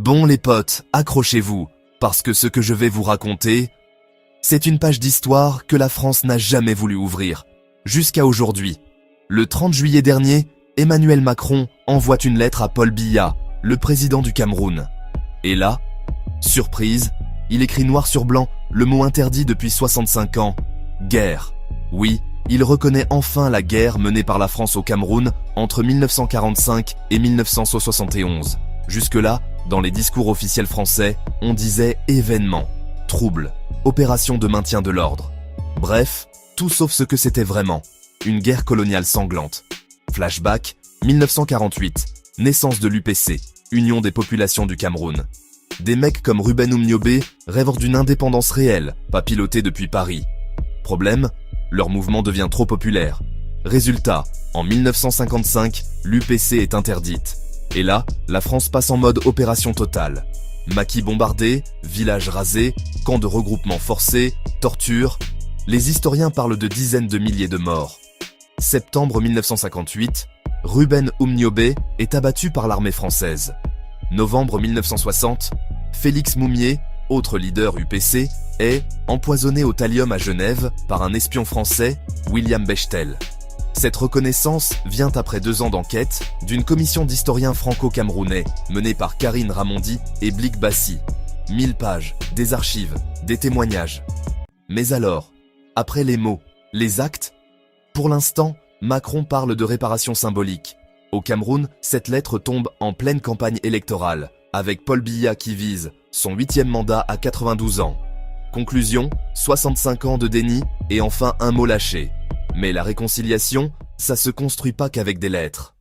Bon les potes, accrochez-vous, parce que ce que je vais vous raconter, c'est une page d'histoire que la France n'a jamais voulu ouvrir, jusqu'à aujourd'hui. Le 30 juillet dernier, Emmanuel Macron envoie une lettre à Paul Biya, le président du Cameroun. Et là, surprise, il écrit noir sur blanc le mot interdit depuis 65 ans, guerre. Oui, il reconnaît enfin la guerre menée par la France au Cameroun entre 1945 et 1971. Jusque-là, dans les discours officiels français, on disait événement, trouble, opération de maintien de l'ordre. Bref, tout sauf ce que c'était vraiment, une guerre coloniale sanglante. Flashback, 1948, naissance de l'UPC, Union des populations du Cameroun. Des mecs comme Ruben Oumniobé rêvent d'une indépendance réelle, pas pilotée depuis Paris. Problème, leur mouvement devient trop populaire. Résultat, en 1955, l'UPC est interdite. Et là, la France passe en mode opération totale. Maquis bombardés, villages rasés, camps de regroupement forcés, torture. Les historiens parlent de dizaines de milliers de morts. Septembre 1958, Ruben Oumniobé est abattu par l'armée française. Novembre 1960, Félix Moumié, autre leader UPC, est empoisonné au thallium à Genève par un espion français, William Bechtel. Cette reconnaissance vient après 2 ans d'enquête d'une commission d'historiens franco-camerounais menée par Karine Ramondi et Blik Bassi. 1000 pages, des archives, des témoignages. Mais alors, après les mots, les actes? Pour l'instant, Macron parle de réparation symbolique. Au Cameroun, cette lettre tombe en pleine campagne électorale, avec Paul Biya qui vise son 8e mandat à 92 ans. Conclusion, 65 ans de déni et enfin un mot lâché. Mais la réconciliation, ça se construit pas qu'avec des lettres.